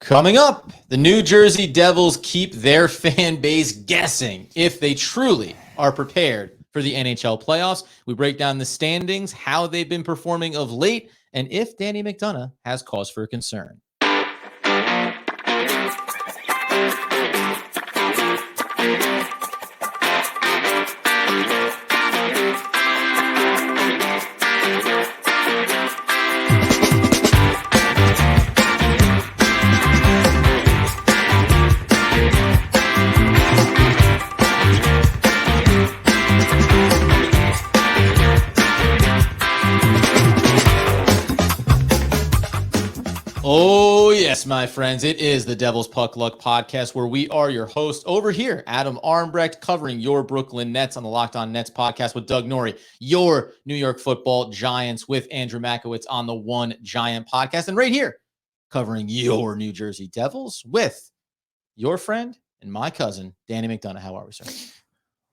Coming up, the New Jersey Devils keep their fan base guessing if they truly are prepared for the NHL playoffs. We break down the standings, how they've been performing of late, and if Danny McDonough has cause for concern. Oh, yes, my friends. It is the Devil's Puck Luck podcast where we are your host over here, Adam Armbrecht, covering your Brooklyn Nets on the Locked On Nets podcast with Doug Norrie, your New York Football Giants with Andrew Makowitz on the One Giant podcast. And right here, covering your New Jersey Devils with your friend and my cousin, Danny McDonough. How are we, sir?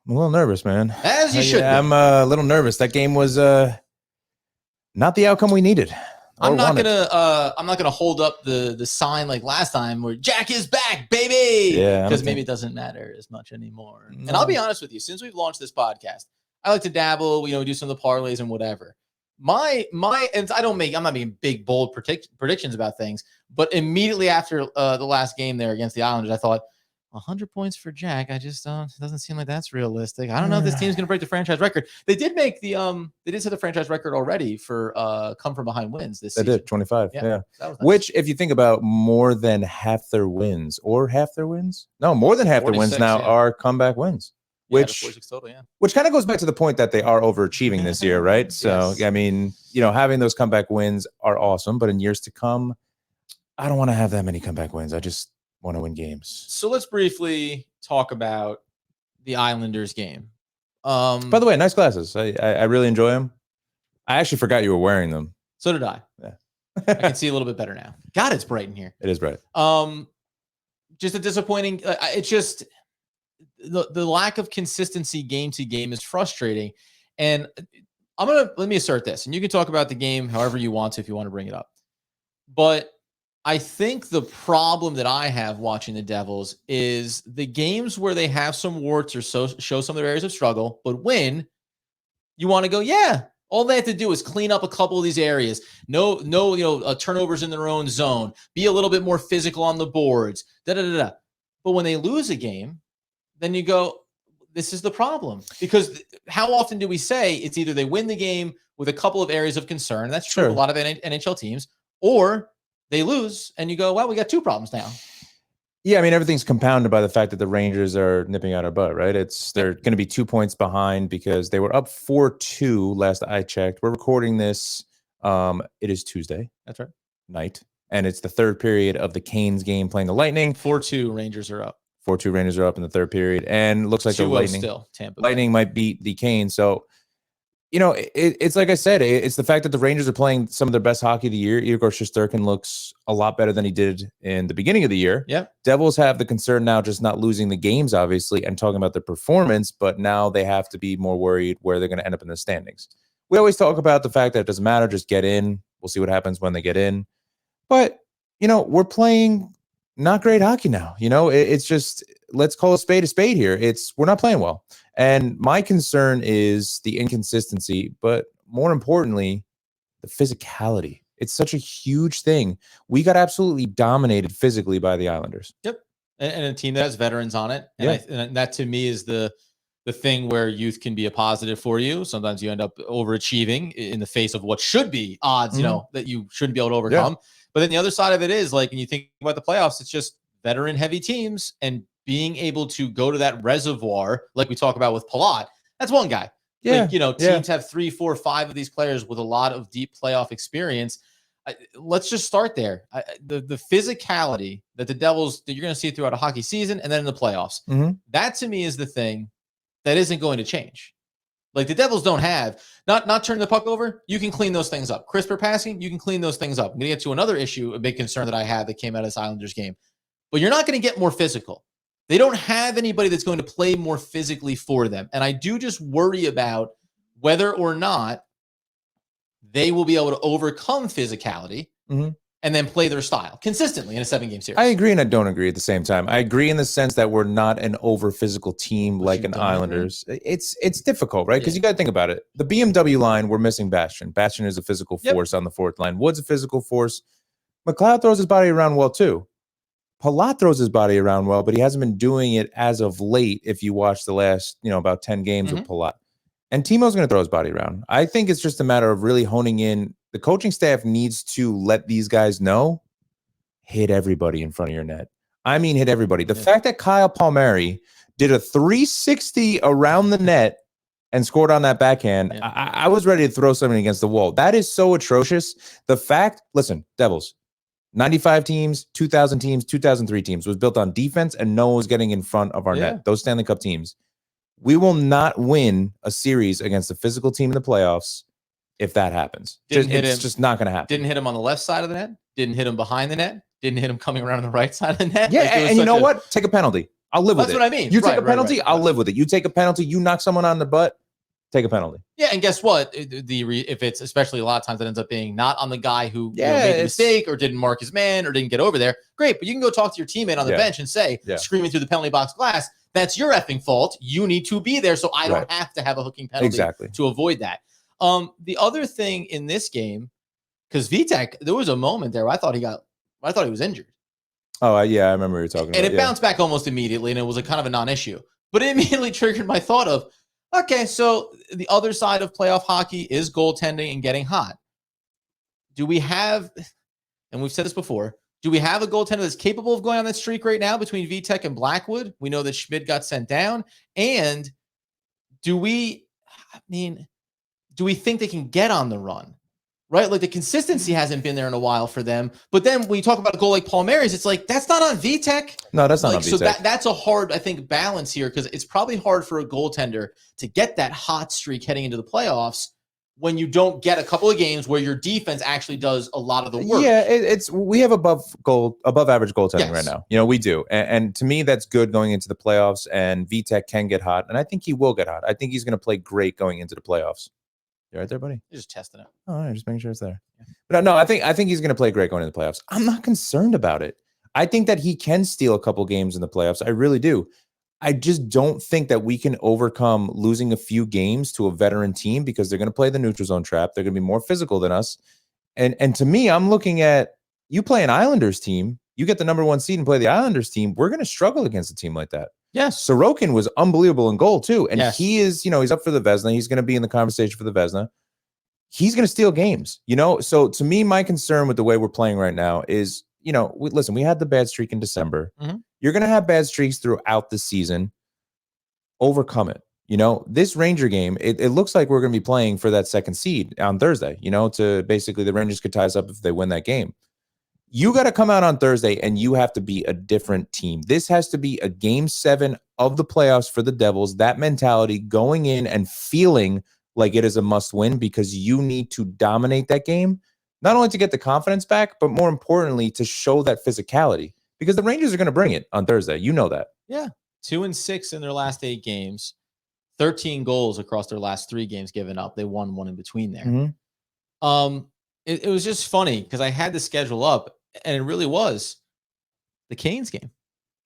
I'm a little nervous, man. As you should be. I'm a little nervous. That game was not the outcome we needed. I'm not gonna hold up the sign like last time where Jack is back, baby. Yeah, because maybe it doesn't matter as much anymore. No. And I'll be honest with you, since we've launched this podcast, I like to dabble, do some of the parlays and whatever. And I'm not making big bold predictions about things, but immediately after the last game there against the Islanders, I thought 100 points for Jack. I just doesn't seem like that's realistic. I don't know if this team's going to break the franchise record. They did make they did set the franchise record already for come from behind wins this season. They did 25. Yeah. Nice. Which, if you think about more than half their wins, more than half their wins now are comeback wins. Which 46 total, which kind of goes back to the point that they are overachieving this year, right? So yes. I mean, having those comeback wins are awesome, but in years to come, I don't want to have that many comeback wins. I just want to win games. So let's briefly talk about the Islanders game. By the way, nice glasses. I really enjoy them. I actually forgot you were wearing them. So did I. Yeah. I can see a little bit better now. God, it's bright in here. It is bright. Just a disappointing. It's just the lack of consistency game to game is frustrating. And let me assert this, and you can talk about the game however you want to if you want to bring it up. But I think the problem that I have watching the Devils is the games where they have some warts or show some of their areas of struggle, but win, you want to go, yeah, all they have to do is clean up a couple of these areas. No, turnovers in their own zone, be a little bit more physical on the boards, But when they lose a game, then you go, this is the problem. Because how often do we say it's either they win the game with a couple of areas of concern, that's true of a lot of NHL teams, or they lose, and you go, well, we got two problems now. Yeah, I mean, everything's compounded by the fact that the Rangers are nipping out our butt, right? They're going to be 2 points behind because they were up 4-2 last I checked. We're recording this. It is Tuesday. That's right. Night. And it's the third period of the Canes game playing the Lightning. 4-2 Rangers are up. 4-2 Rangers are up in the third period. And looks like the Lightning might beat the Canes. So, it's like I said, it's the fact that the Rangers are playing some of their best hockey of the year. Igor Shesterkin looks a lot better than he did in the beginning of the year. Yeah. Devils have the concern now just not losing the games, obviously, and talking about their performance, but now they have to be more worried where they're going to end up in the standings. We always talk about the fact that it doesn't matter, just get in. We'll see what happens when they get in. But, we're playing not great hockey now. It's just, let's call a spade here. We're not playing well. And my concern is the inconsistency, but more importantly, the physicality. It's such a huge thing. We got absolutely dominated physically by the Islanders. Yep. And a team that has veterans on it. And, and that to me is the thing where youth can be a positive for you. Sometimes you end up overachieving in the face of what should be odds, that you shouldn't be able to overcome. Yeah. But then the other side of it is, like, when you think about the playoffs, it's just veteran heavy teams, and being able to go to that reservoir, like we talk about with Palat, that's one guy. Yeah. Teams have 3, 4, 5 of these players with a lot of deep playoff experience. Let's just start there. The physicality that the Devils, that you're going to see throughout a hockey season and then in the playoffs, that to me is the thing that isn't going to change. Like, the Devils don't have, not turning the puck over, you can clean those things up. Crisper passing, you can clean those things up. I'm going to get to another issue, a big concern that I had that came out of this Islanders game. But you're not going to get more physical. They don't have anybody that's going to play more physically for them. And I do just worry about whether or not they will be able to overcome physicality and then play their style consistently in a 7-game series. I agree and I don't agree at the same time. I agree in the sense that we're not an over physical team like an Islanders. Agree? It's difficult, right? Because you got to think about it. The BMW line, we're missing Bastion. Bastion is a physical force on the fourth line. Wood's a physical force. McLeod throws his body around well too. Palat throws his body around well, but he hasn't been doing it as of late. If you watch the last, about 10 games with Palat, and Timo's going to throw his body around. I think it's just a matter of really honing in. The coaching staff needs to let these guys know, hit everybody in front of your net. I mean, hit everybody. The fact that Kyle Palmieri did a 360 around the net and scored on that backhand, I was ready to throw something against the wall. That is so atrocious. The fact, listen, Devils, 95 teams, 2,000 teams, 2003 teams was built on defense, and no one was getting in front of our net. Those Stanley Cup teams. We will not win a series against a physical team in the playoffs if that happens. It's just not going to happen. Didn't hit him on the left side of the net. Didn't hit him behind the net. Didn't hit him coming around on the right side of the net. Yeah, and you know what? Take a penalty. I'll live with it. That's what I mean. You take a penalty, I'll live with it. You take a penalty, you knock someone on the butt, take a penalty. Yeah, and guess what? If it's especially a lot of times it ends up being not on the guy who made the mistake or didn't mark his man or didn't get over there. Great, but you can go talk to your teammate on the bench and say, screaming through the penalty box glass, that's your effing fault. You need to be there, so I don't have to have a hooking penalty to avoid that. The other thing in this game, because Vitek, there was a moment there where I thought he was injured. Oh, yeah, I remember you talking about it. And it bounced back almost immediately, and it was a kind of a non-issue. But it immediately triggered my thought of, okay, so the other side of playoff hockey is goaltending and getting hot. Do we have, and we've said this before, do we have a goaltender that's capable of going on that streak right now between Vitek and Blackwood? We know that Schmidt got sent down. And do we think they can get on the run? Right? Like the consistency hasn't been there in a while for them. But then when you talk about a goal like Palmieri's, it's like, that's not on Vitek. No, that's not on Vitek. So that's a hard, I think, balance here, because it's probably hard for a goaltender to get that hot streak heading into the playoffs when you don't get a couple of games where your defense actually does a lot of the work. Yeah, we have above average goaltending right now. We do. And to me, that's good going into the playoffs, and Vitek can get hot, and I think he will get hot. I think he's going to play great going into the playoffs. You right there, buddy? You're just testing it. Oh, all right, just making sure it's there. Yeah. But no, I think he's going to play great going into the playoffs. I'm not concerned about it. I think that he can steal a couple games in the playoffs. I really do. I just don't think that we can overcome losing a few games to a veteran team, because they're going to play the neutral zone trap. They're going to be more physical than us. And to me, I'm looking at, you play an Islanders team, you get the number 1 seed and play the Islanders team, we're going to struggle against a team like that. Yes. Sorokin was unbelievable in goal too. And he is, he's up for the Vezina. He's going to be in the conversation for the Vezina. He's going to steal games, So to me, my concern with the way we're playing right now is, listen, we had the bad streak in December. Mm-hmm. You're going to have bad streaks throughout the season. Overcome it. This Ranger game, it looks like we're going to be playing for that second seed on Thursday, to basically the Rangers could tie us up if they win that game. You got to come out on Thursday and you have to be a different team. This has to be a game 7 of the playoffs for the Devils. That mentality, going in and feeling like it is a must win, because you need to dominate that game, not only to get the confidence back, but more importantly, to show that physicality, because the Rangers are going to bring it on Thursday. You know that. Yeah. 2-6 in their last 8 games, 13 goals across their last 3 games given up. They won 1 in between there. Mm-hmm. It was just funny because I had the schedule up, and it really was the Canes game.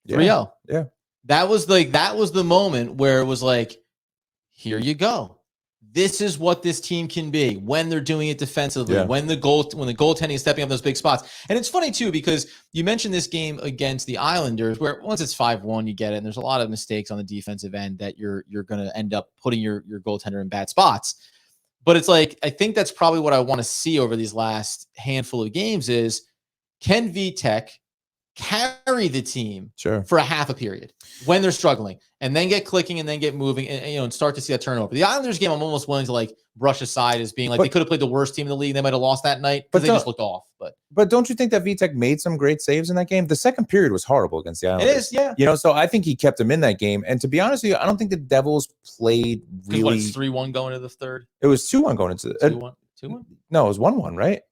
3-0. Yeah. That was the moment where it was like, here you go. This is what this team can be when they're doing it defensively, when the goaltending is stepping up those big spots. And it's funny too, because you mentioned this game against the Islanders, where once it's 5-1, you get it. And there's a lot of mistakes on the defensive end that you're going to end up putting your goaltender in bad spots. But it's like, I think that's probably what I want to see over these last handful of games is, can Vitek carry the team for a half a period when they're struggling, and then get clicking and then get moving and start to see that turnover. The Islanders game, I'm almost willing to brush aside as being they could have played the worst team in the league. They might have lost that night because they just looked off. But don't you think that Vitek made some great saves in that game? The second period was horrible against the Islanders. It is, yeah. So I think he kept them in that game. And to be honest with you, I don't think the Devils played really. It's 3-1 going into the third. It was 2-1 going into the 2-1. No, it was 1-1, right?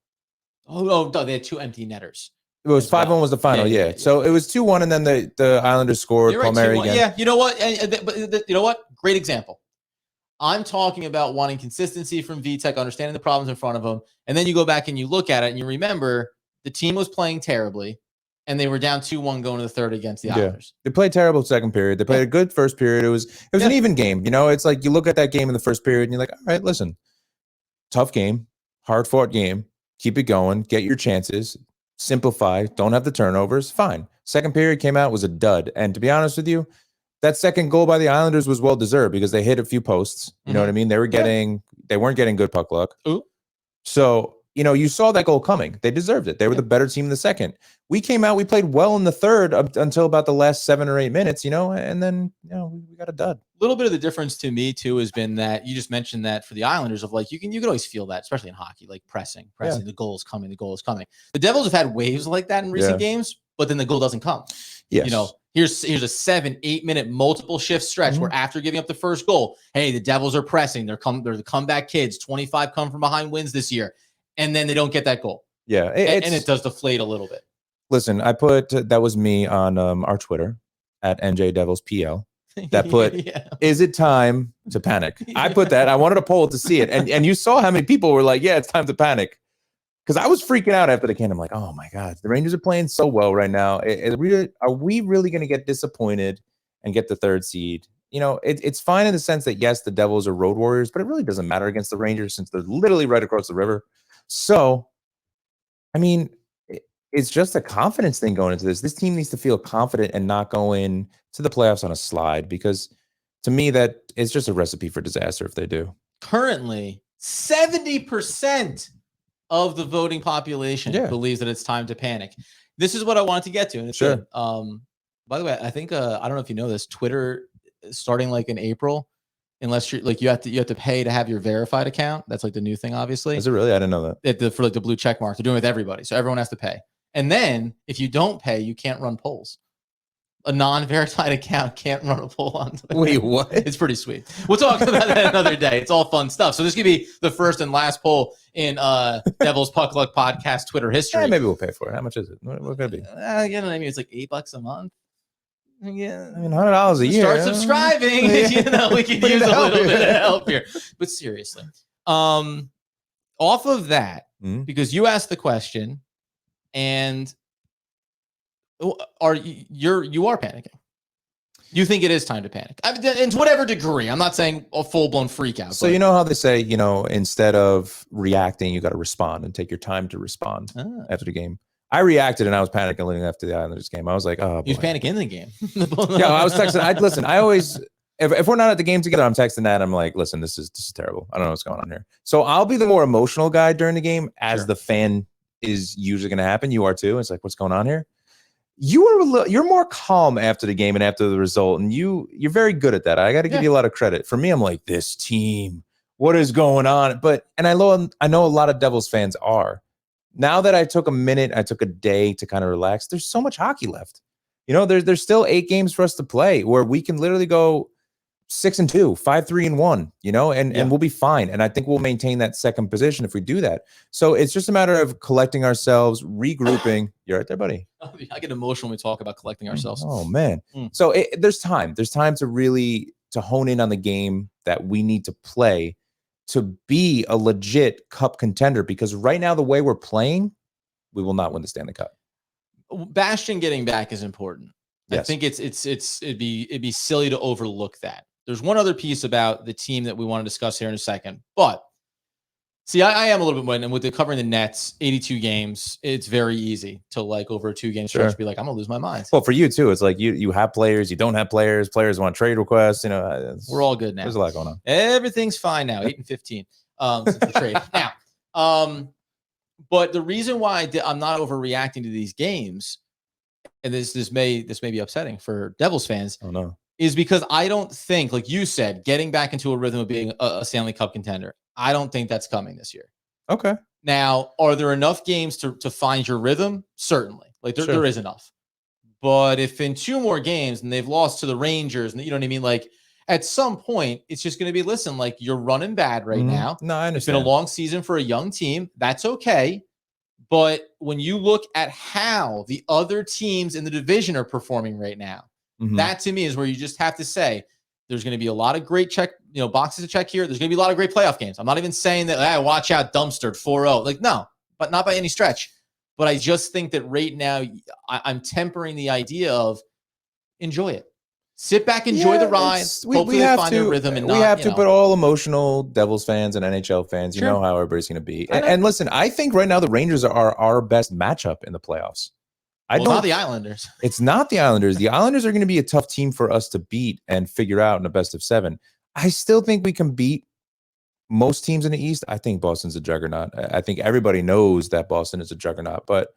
Oh, no, they had 2 empty netters. It was 5-1 was the final, yeah. So it was 2-1, and then the Islanders scored. You're right, Palmieri again. Yeah, you know what? But you know what? Great example. I'm talking about wanting consistency from Vitek, understanding the problems in front of him, and then you go back and you look at it and you remember the team was playing terribly, and they were down 2-1 going to the third against the Islanders. They played terrible second period. They played a good first period. It was an even game. You know, it's like you look at that game in the first period and you're like, all right, listen, tough game, hard fought game. Keep it going. Get your chances. Simplify. Don't have the turnovers. Fine. Second period came out, was a dud. And to be honest with you, that second goal by the Islanders was well deserved because they hit a few posts. You know what I mean? They weren't getting good puck luck. Ooh. So, you know, you saw that goal coming. They deserved it. They were the better team in the second. We came out, we played well in the third up until about the last 7 or 8 minutes, you know, and then, you know, we got a dud. A little bit of the difference to me too has been that you just mentioned that for the Islanders of like, you can always feel that, especially in hockey, like pressing, the goal is coming. The Devils have had waves like that in recent games, but then the goal doesn't come. Yes. You know, here's a 7-8 minute multiple shift stretch where after giving up the first goal, hey, the Devils are pressing. They're the comeback kids. 25 come from behind wins this year. And then they don't get that goal. Yeah. And it does deflate a little bit. Listen, I put, that was me on our Twitter at NJDevilsPL. That put, is it time to panic? I put that. I wanted a poll to see it. And you saw how many people were like, yeah, it's time to panic. Because I was freaking out after the game. I'm like, oh my God, the Rangers are playing so well right now. Are we really going to get disappointed and get the third seed? You know, it's fine in the sense that, yes, the Devils are road warriors, but it really doesn't matter against the Rangers since they're literally right across the river. So, I mean, it's just a confidence thing going into this. This team needs to feel confident and not go in to the playoffs on a slide, because to me, that is just a recipe for disaster if they do. Currently, 70% of the voting population believes that it's time to panic. This is what I wanted to get to. And it's good. By the way, I think, I don't know if you know this, Twitter starting like in April, unless you're like, you have to pay to have your verified account. That's like the new thing, obviously. Is it really? I didn't know that. For like the blue check mark, they're doing it with everybody. So everyone has to pay. And then if you don't pay, you can't run polls. A non-verified account can't run a poll on Twitter. Wait, what? It's pretty sweet. We'll talk about that another day. It's all fun stuff. So this could be the first and last poll in Devil's Puck Luck podcast Twitter history. Yeah, maybe we'll pay for it. How much is it? What could it be? You know what I mean? It's like $8 a month. Yeah, I mean, $100 a year. Start subscribing. You know, we could use a little bit of help here. But seriously, off of that, because you asked the question, and you are panicking. You think it is time to panic? I mean, in whatever degree. I'm not saying a full blown freak out. So you know how they say, you know, instead of reacting, you got to respond and take your time to respond after the game. I reacted and I was panicking leading after the Islanders game. I was like, oh, boy. You was panicking in the game. Yeah, I was texting. Listen, I always, if we're not at the game together, I'm texting that. I'm like, listen, this is terrible. I don't know what's going on here. So I'll be the more emotional guy during the game, as the fan is usually going to happen. You are too. It's like, what's going on here? You're more calm after the game and after the result, and you're very good at that. I got to give you a lot of credit. For me, I'm like, this team, what is going on? And I know a lot of Devils fans are. Now that I took a minute, I took a day to kind of relax, there's so much hockey left. You know, there's still 8 games for us to play where we can literally go 6-2, 5-3-1, you know, and we'll be fine. And I think we'll maintain that second position if we do that. So it's just a matter of collecting ourselves, regrouping. You're right there, buddy. I get emotional when we talk about collecting ourselves. Oh, man. So there's time. There's time to really hone in on the game that we need to play to be a legit cup contender, because right now, the way we're playing, we will not win the Stanley Cup. Bastian getting back is important. Yes. I think it'd be silly to overlook that. There's one other piece about the team that we want to discuss here in a second, but see, I am a little bit, and with covering the Nets, 82 games, it's very easy to, like, over a 2-game stretch be like, I'm gonna lose my mind. Well, for you too, it's like you have players, you don't have players want trade requests. You know, we're all good now. There's a lot going on. Everything's fine now. 8-15 since the trade now. But the reason why I'm not overreacting to these games, and this may be upsetting for Devils fans. Oh no. Is because I don't think, like you said, getting back into a rhythm of being a Stanley Cup contender, I don't think that's coming this year. Okay. Now, are there enough games to find your rhythm? Certainly. Like there is enough. But if in 2 more games and they've lost to the Rangers, and you know what I mean? Like, at some point, it's just going to be, listen, like, you're running bad right now. No, I understand. It's been a long season for a young team. That's okay. But when you look at how the other teams in the division are performing right now, that to me is where you just have to say there's going to be a lot of great boxes to check here. There's going to be a lot of great playoff games. I'm not even saying that, hey, watch out, dumpstered 4-0. Like, no, but not by any stretch. But I just think that right now I'm tempering the idea of enjoy it. Sit back, enjoy the ride. Hopefully they find their rhythm and we not, have to, but all emotional Devils fans and NHL fans, you Sure. know how everybody's going to be. And listen, I think right now the Rangers are our best matchup in the playoffs. It's not the Islanders. It's not the Islanders. The Islanders are going to be a tough team for us to beat and figure out in a best of 7. I still think we can beat most teams in the East. I think Boston's a juggernaut. I think everybody knows that Boston is a juggernaut, but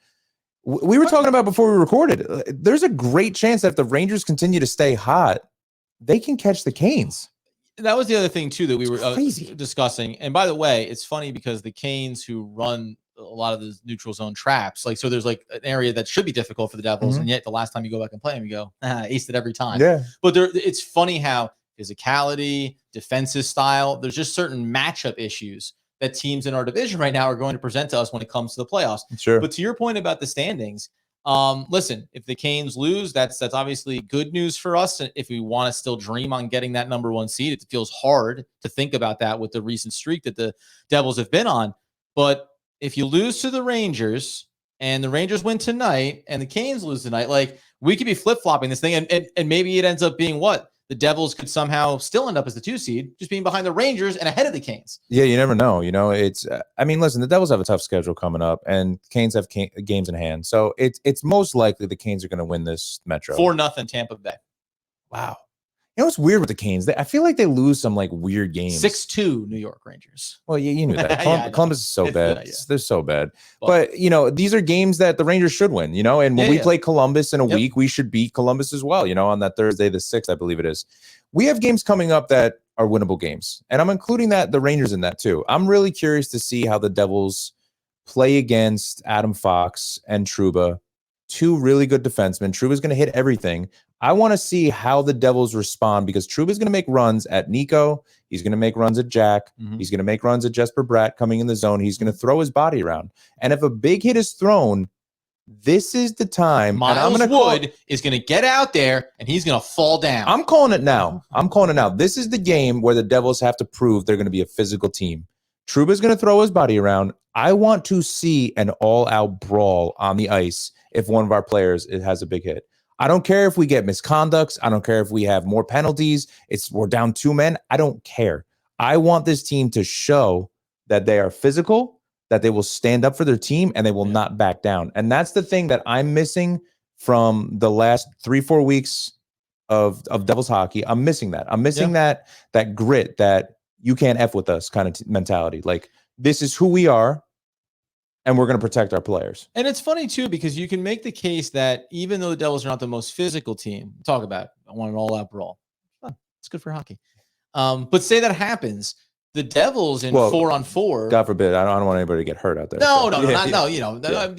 we were talking about before we recorded, there's a great chance that if the Rangers continue to stay hot, they can catch the Canes. That was the other thing, too, that we were discussing. And by the way, it's funny because the Canes, who run a lot of the neutral zone traps, like, so there's like an area that should be difficult for the Devils. And yet the last time you go back and play them, you go, aced it every time. Yeah. But it's funny how physicality, defensive style, there's just certain matchup issues that teams in our division right now are going to present to us when it comes to the playoffs. Sure. But to your point about the standings, listen, if the Canes lose, that's obviously good news for us. If we want to still dream on getting that number 1 seed, it feels hard to think about that with the recent streak that the Devils have been on. But if you lose to the Rangers and the Rangers win tonight and the Canes lose tonight, like, we could be flip-flopping this thing, and maybe it ends up being what? The Devils could somehow still end up as the 2 seed, just being behind the Rangers and ahead of the Canes. Yeah, you never know. You know, it's, I mean, listen, the Devils have a tough schedule coming up, and Canes have games in hand. So it's most likely the Canes are going to win this Metro. 4-0 Tampa Bay. Wow. You know what's weird with the Canes? I feel like they lose some like weird games. 6-2 New York Rangers. Well, you knew that. Columbus is so bad. Yeah. They're so bad. But, you know, these are games that the Rangers should win, you know, and when we play Columbus in a week, we should beat Columbus as well, you know, on that Thursday, the 6th, I believe it is. We have games coming up that are winnable games, and I'm including the Rangers in that too. I'm really curious to see how the Devils play against Adam Fox and Trouba, 2 really good defensemen. Trouba's going to hit everything. I want to see how the Devils respond because Trouba's going to make runs at Nico. He's going to make runs at Jack. He's going to make runs at Jesper Bratt coming in the zone. He's going to throw his body around. And if a big hit is thrown, this is the time. Miles Wood is going to get out there and he's going to fall down. I'm calling it now. This is the game where the Devils have to prove they're going to be a physical team. Trouba's going to throw his body around. I want to see an all-out brawl on the ice if one of our players has a big hit. I don't care if we get misconducts. I don't care if we have more penalties. We're down 2 men. I don't care. I want this team to show that they are physical, that they will stand up for their team, and they will not back down. And that's the thing that I'm missing from the last 3-4 weeks of Devils hockey. I'm missing that. I'm missing that grit, that you can't F with us kind of mentality. Like, this is who we are, and we're going to protect our players. And it's funny, too, because you can make the case that even though the Devils are not the most physical team, talk about, I want an all-out brawl. Oh, it's good for hockey. But say that happens, the Devils in 4-on-4. God forbid, I don't want anybody to get hurt out there. No. You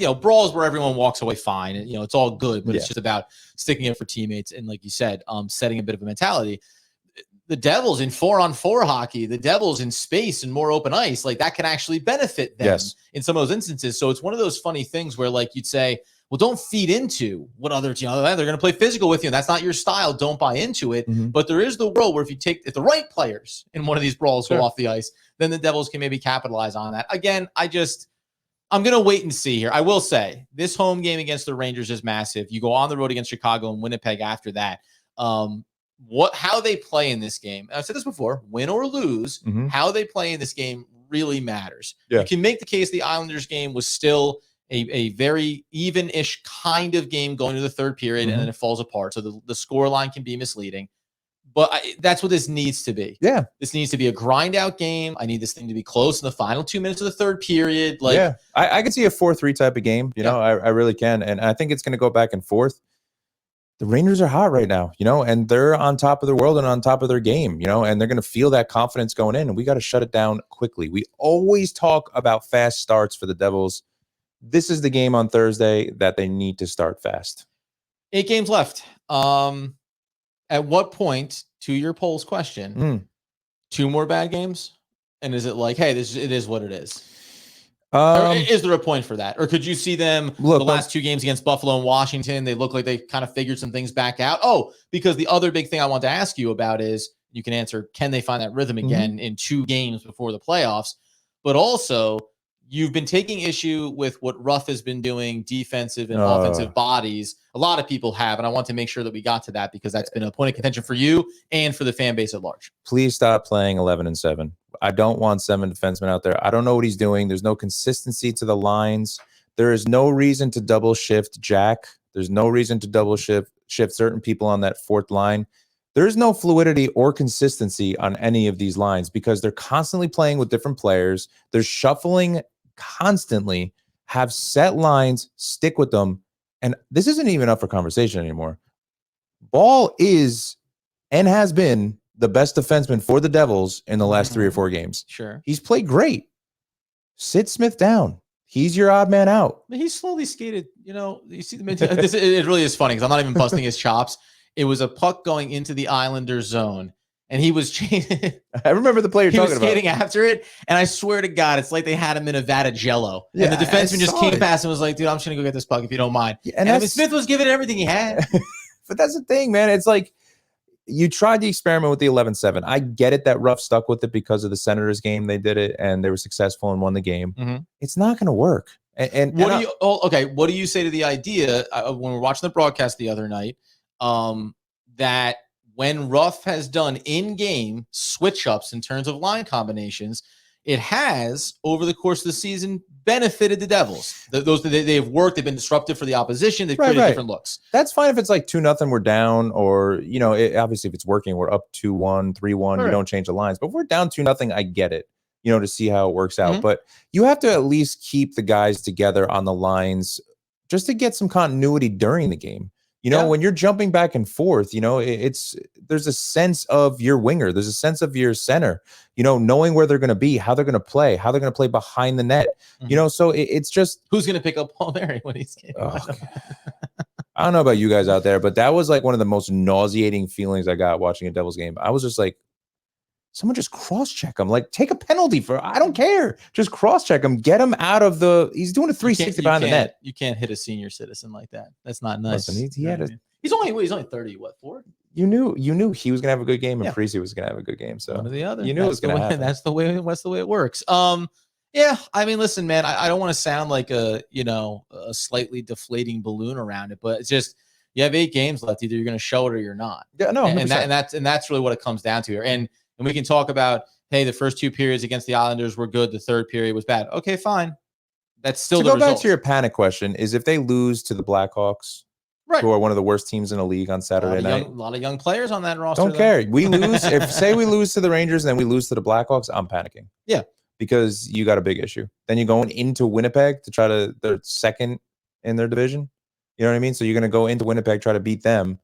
know, brawls where everyone walks away fine. And, you know, it's all good, but it's just about sticking up for teammates and, like you said, setting a bit of a mentality. The Devils in 4-on-4 hockey, the Devils in space and more open ice, like that can actually benefit them in some of those instances. So it's one of those funny things where, like, you'd say, well, don't feed into what other team, they're going to play physical with you. And that's not your style. Don't buy into it. But there is the world where if the right players in one of these brawls go off the ice, then the Devils can maybe capitalize on that. Again, I'm going to wait and see here. I will say this home game against the Rangers is massive. You go on the road against Chicago and Winnipeg after that. How they play in this game, I've said this before, win or lose, how they play in this game really matters. You can make the case the Islanders game was still a very even-ish kind of game going to the third period, and then it falls apart. So the score line can be misleading. But that's what this needs to be. Yeah. This needs to be a grind-out game. I need this thing to be close in the final 2 minutes of the third period. I can see a 4-3 type of game. You know, I really can. And I think it's going to go back and forth. The Rangers are hot right now, you know, and they're on top of their world and on top of their game, you know, and they're going to feel that confidence going in, and we got to shut it down quickly. We always talk about fast starts for the Devils. This is the game on Thursday that they need to start fast. 8 games left. At what point, to your polls question, 2 more bad games? And is it like, hey, it is what it is? Or is there a point for that? Or could you see them the last 2 games against Buffalo and Washington? They look like they kind of figured some things back out. Oh, because the other big thing I want to ask you about is, you can answer, can they find that rhythm again in 2 games before the playoffs? But also, you've been taking issue with what Ruff has been doing, defensive and offensive bodies. A lot of people have, and I want to make sure that we got to that because that's been a point of contention for you and for the fan base at large. Please stop playing 11 and 7. I don't want 7 defensemen out there. I don't know what he's doing. There's no consistency to the lines. There is no reason to double shift Jack. There's no reason to double shift certain people on that fourth line. There's no fluidity or consistency on any of these lines because they're constantly playing with different players. They're shuffling constantly, have set lines, stick with them. And this isn't even up for conversation anymore. Ball is and has been the best defenseman for the Devils in the last 3 or 4 games. Sure. He's played great. Sit Smith down. He's your odd man out. He's slowly skated. You see it really is funny because I'm not even busting his chops. It was a puck going into the Islanders zone, and he was I remember the player talking about. He was skating after it, and I swear to God, it's like they had him in a vat of Jello. Yeah, and the defenseman just came past and was like, "Dude, I'm just gonna go get this puck if you don't mind." Yeah, and Smith was giving it everything he had. But that's the thing, man. It's like you tried the experiment with the 11-7. I get it that Ruff stuck with it because of the Senators game. They did it, and they were successful and won the game. Mm-hmm. It's not going to work. And what do you say to the idea when we were watching the broadcast the other night? That when Ruff has done in-game switch-ups in terms of line combinations, it has, over the course of the season, benefited the Devils. They've worked. They've been disruptive for the opposition. They've created different looks. That's fine if it's like 2-0, we're down, or, obviously if it's working, we're up 2-1, 3-1, you don't change the lines. But if we're down 2-0, I get it, to see how it works out. Mm-hmm. But you have to at least keep the guys together on the lines just to get some continuity during the game. When you're jumping back and forth, there's a sense of your winger. There's a sense of your center, knowing where they're going to be, how they're going to play behind the net, so it's just. Who's going to pick up Paul Mary when he's getting I don't know about you guys out there, but that was like one of the most nauseating feelings I got watching a Devils game. I was just like, someone just cross-check him. Like, take a penalty I don't care. Just cross-check him. Get him out of he's doing a 360 behind the net. You can't hit a senior citizen like that. That's not nice. Listen, he's only 30, 4? You knew he was going to have a good game and Parisi was going to have a good game. So one or the other. You knew it was going to happen. That's the way it works. Yeah, I mean, listen, man, I don't want to sound like a slightly deflating balloon around it, but it's just you have 8 games left. Either you're going to show it or you're not. Yeah, no, and that's really what it comes down to here. And we can talk about, hey, the first 2 periods against the Islanders were good. The third period was bad. Okay, fine. That's still the result. To go back to your panic question, is if they lose to the Blackhawks, who are one of the worst teams in the league on Saturday night. A lot of young players on that roster. Don't care. We lose. Say we lose to the Rangers and then we lose to the Blackhawks, I'm panicking. Yeah. Because you got a big issue. Then you're going into Winnipeg to try to, they're second in their division. You know what I mean? So you're going to go into Winnipeg, try to beat them.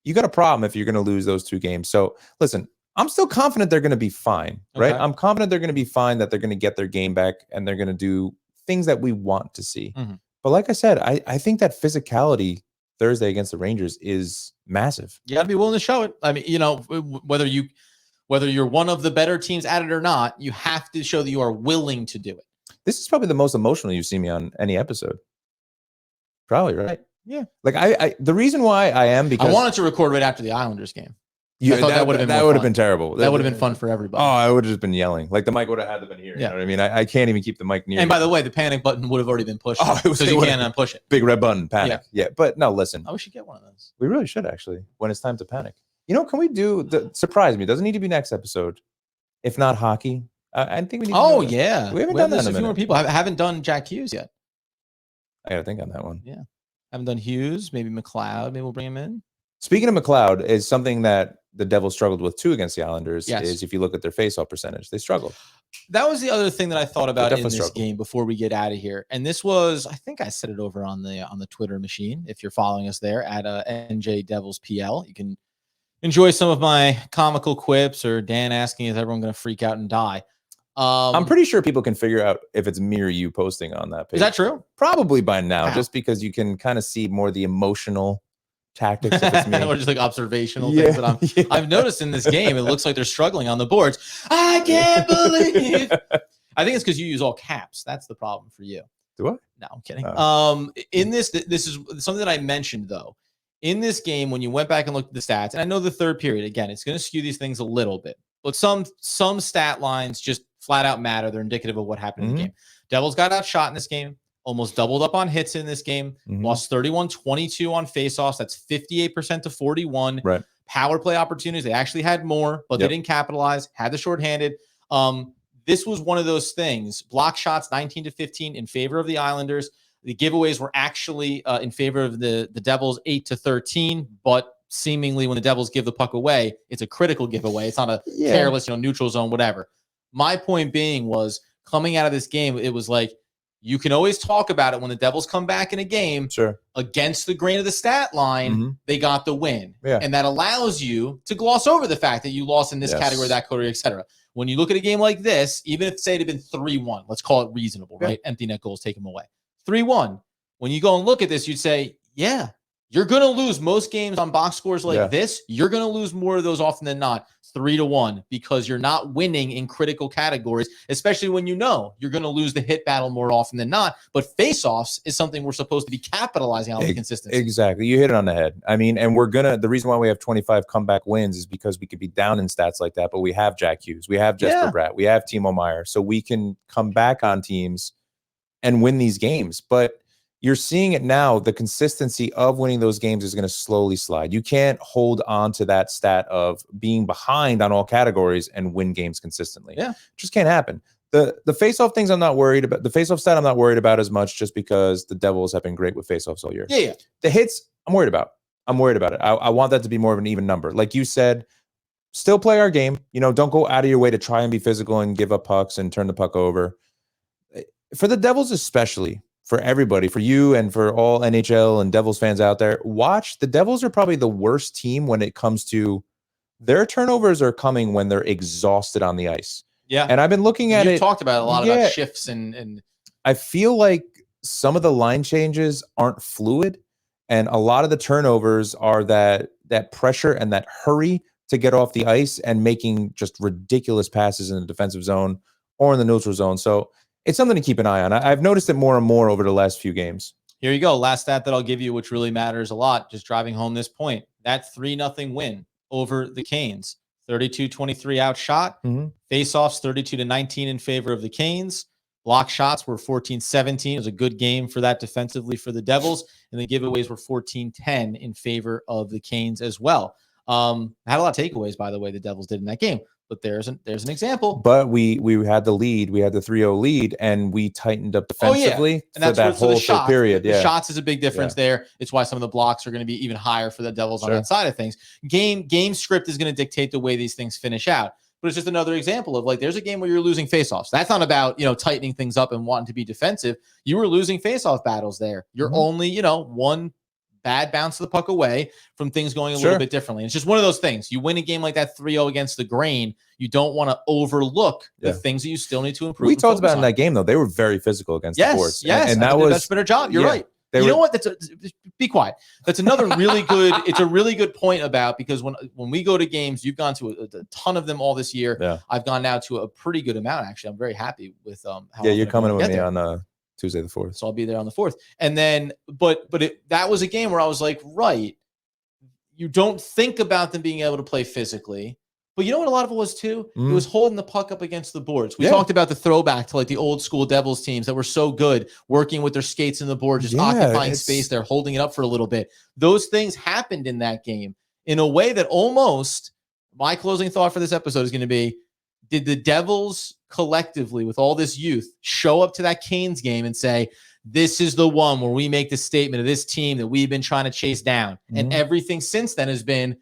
You got a problem if you're going to lose those 2 games. So listen, I'm still confident they're going to be fine, right? Okay. I'm confident they're going to be fine, that they're going to get their game back and they're going to do things that we want to see. Mm-hmm. But like I said, I think that physicality Thursday against the Rangers is massive. You got to be willing to show it. I mean, whether you're one of the better teams at it or not, you have to show that you are willing to do it. This is probably the most emotional you've seen me on any episode. Probably, right? Yeah. Like I the reason why I am, because I wanted to record right after the Islanders game. I thought that would have been terrible. That would have been fun for everybody. Oh, I would have just been yelling. Like the mic would have had to been here. Yeah. You know what I mean? I can't even keep the mic near. And by the way, the panic button would have already been pushed. Oh, so you can't unpush it. Big red button, panic. Yeah. But no, listen. I wish you get one of those. We really should, actually, when it's time to panic. Can we do surprise me? Doesn't need to be next episode. If not hockey, I think we need to do yeah. We haven't done that in a minute. Few more people. I haven't done Jack Hughes yet. I got to think on that one. Yeah. Haven't done Hughes, maybe McLeod. Maybe we'll bring him in. Speaking of McLeod, is something that the Devils struggled with too against the Islanders. Yes. Is if you look at their faceoff percentage, they struggled. That was the other thing that I thought about in this game before we get out of here. And this was, I think I said it over on the Twitter machine. If you're following us there at NJ Devils PL, you can enjoy some of my comical quips, or Dan asking, is everyone going to freak out and die? I'm pretty sure people can figure out if it's me or you posting on that page. Is that true? Probably by now, just because you can kind of see more the emotional tactics if it's me. Or just like observational things that I've noticed in this game. It looks like they're struggling on the boards. I can't believe. I think it's because you use all caps. That's the problem for you. Do I? No, I'm kidding. In this is something that I mentioned though. In this game, when you went back and looked at the stats, and I know the third period, again, it's going to skew these things a little bit, but some stat lines just flat out matter. They're indicative of what happened in the game. Devils got outshot in this game, almost doubled up on hits in this game, lost 31-22 on faceoffs. That's 58% to 41. Right. Power play opportunities. They actually had more, but they didn't capitalize, had the shorthanded. This was one of those things. Block shots 19-15 in favor of the Islanders. The giveaways were actually in favor of the Devils 8-13, but seemingly when the Devils give the puck away, it's a critical giveaway. It's not a careless, neutral zone, whatever. My point being was coming out of this game, it was like, you can always talk about it when the Devils come back in a game against the grain of the stat line, they got the win. And that allows you to gloss over the fact that you lost in this category, that category, etc. When you look at a game like this, even if say it had been 3-1, let's call it reasonable, right? Empty net goals, take them away. 3-1. When you go and look at this, you'd say, yeah, you're going to lose most games on box scores like this. You're going to lose more of those often than not, 3-1, because you're not winning in critical categories, especially when you know you're going to lose the hit battle more often than not. But face-offs is something we're supposed to be capitalizing on with consistency. Exactly. You hit it on the head. I mean, and the reason why we have 25 comeback wins is because we could be down in stats like that, but we have Jack Hughes, we have Jesper Bratt, we have Timo Meier, so we can come back on teams and win these games. But you're seeing it now. The consistency of winning those games is going to slowly slide. You can't hold on to that stat of being behind on all categories and win games consistently. It just can't happen. The face-off things I'm not worried about. The face-off stat I'm not worried about as much, just because the Devils have been great with face-offs all year. The hits, I'm worried about. I'm worried about it. I want that to be more of an even number. Like you said, still play our game. Don't go out of your way to try and be physical and give up pucks and turn the puck over. For the Devils especially, for everybody, for you and for all NHL and Devils fans out there, watch. The Devils are probably the worst team when it comes to their turnovers are coming when they're exhausted on the ice. And I've been looking at it. You talked about a lot about shifts and I feel like some of the line changes aren't fluid, and a lot of the turnovers are that pressure and that hurry to get off the ice and making just ridiculous passes in the defensive zone or in the neutral zone. So it's something to keep an eye on. I've noticed it more and more over the last few games. Here you go. Last stat that I'll give you, which really matters a lot, just driving home this point. That 3-0 win over the Canes. 32-23 outshot. Face-offs 32-19 in favor of the Canes. Block shots were 14-17. It was a good game for that defensively for the Devils. And the giveaways were 14-10 in favor of the Canes as well. I had a lot of takeaways, by the way, the Devils did in that game. But there's an example. But we had the lead. We had the 3-0 lead, and we tightened up defensively for that whole third period. The shots is a big difference there. It's why some of the blocks are going to be even higher for the Devils on that side of things. Game script is going to dictate the way these things finish out. But it's just another example of, like, there's a game where you're losing faceoffs. That's not about, tightening things up and wanting to be defensive. You were losing faceoff battles there. You're only, one bad bounce of the puck away from things going a little bit differently. And it's just one of those things. You win a game like that 3-0 against the grain, you don't want to overlook the things that you still need to improve. We talked about in that game, though. They were very physical against the boards. And that was that's been a job. You're right. You know what? Be quiet. That's another really good. It's a really good point about, because when we go to games, you've gone to a ton of them all this year. I've gone now to a pretty good amount, actually. I'm very happy with how. You're coming with me on Tuesday the 4th. So I'll be there on the 4th. And then, that was a game where I was like, right, you don't think about them being able to play physically. But you know what a lot of it was too? It was holding the puck up against the boards. We talked about the throwback to, like, the old school Devils teams that were so good, working with their skates in the board, just occupying space there, holding it up for a little bit. Those things happened in that game in a way that almost, my closing thought for this episode is going to be, did the Devils collectively, with all this youth, show up to that Canes game and say, this is the one where we make the statement of this team that we've been trying to chase down? And everything since then has been,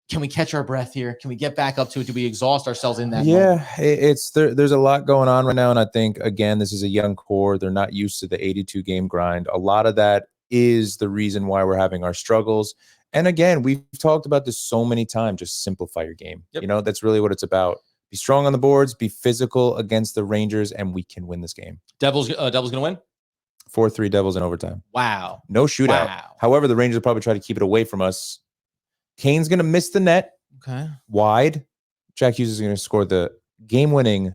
can we catch our breath here? Can we get back up to it? Do we exhaust ourselves in that moment? There's a lot going on right now. And I think, again, this is a young core. They're not used to the 82 game grind. A lot of that is the reason why we're having our struggles. And again, we've talked about this so many times. Just simplify your game. That's really what it's about. Be strong on the boards, be physical against the Rangers, and we can win this game. Devils going to win? 4-3 Devils in overtime. Wow. No shootout. Wow. However, the Rangers will probably try to keep it away from us. Kane's going to miss the net. Okay. Wide. Jack Hughes is going to score the game-winning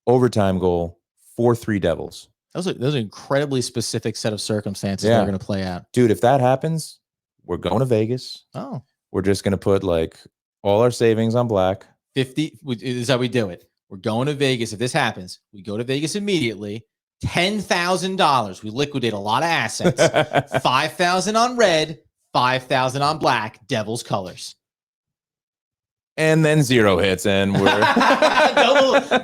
overtime goal. 4-3 Devils. Those are an incredibly specific set of circumstances that are going to play out. Dude, if that happens, we're going to Vegas. Oh. We're just going to put, like, all our savings on black. 50 is how we do it. We're going to Vegas. If this happens, we go to Vegas immediately. $10,000. We liquidate a lot of assets. 5,000 on red, 5,000 on black, Devils colors. And then 0 hits, and we're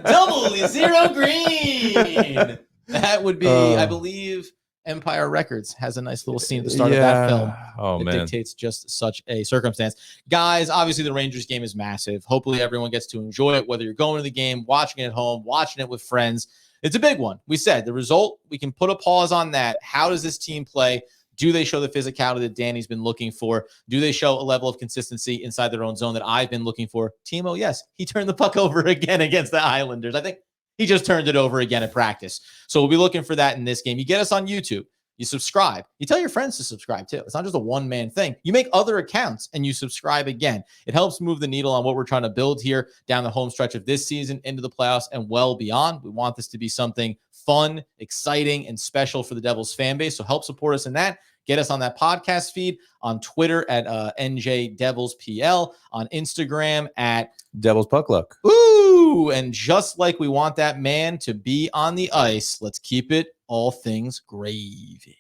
double 0 green. That would be, I believe, Empire Records has a nice little scene at the start of that film. Oh, man. Dictates just such a circumstance. Guys, obviously the Rangers game is massive. Hopefully everyone gets to enjoy it, whether you're going to the game, watching it at home, watching it with friends. It's a big one. We said the result, we can put a pause on that. How does this team play? Do they show the physicality that Danny's been looking for? Do they show a level of consistency inside their own zone that I've been looking for? Timo, yes, he turned the puck over again against the Islanders. I think he just turned it over again at practice. So we'll be looking for that in this game. You get us on YouTube. You subscribe. You tell your friends to subscribe too. It's not just a one-man thing. You make other accounts and you subscribe again. It helps move the needle on what we're trying to build here down the home stretch of this season into the playoffs and well beyond. We want this to be something fun, exciting, and special for the Devils fan base. So help support us in that. Get us on that podcast feed, on Twitter at NJDevilsPL, on Instagram at Devils Puck Luck. Ooh, and just like we want that man to be on the ice, let's keep it all things gravy.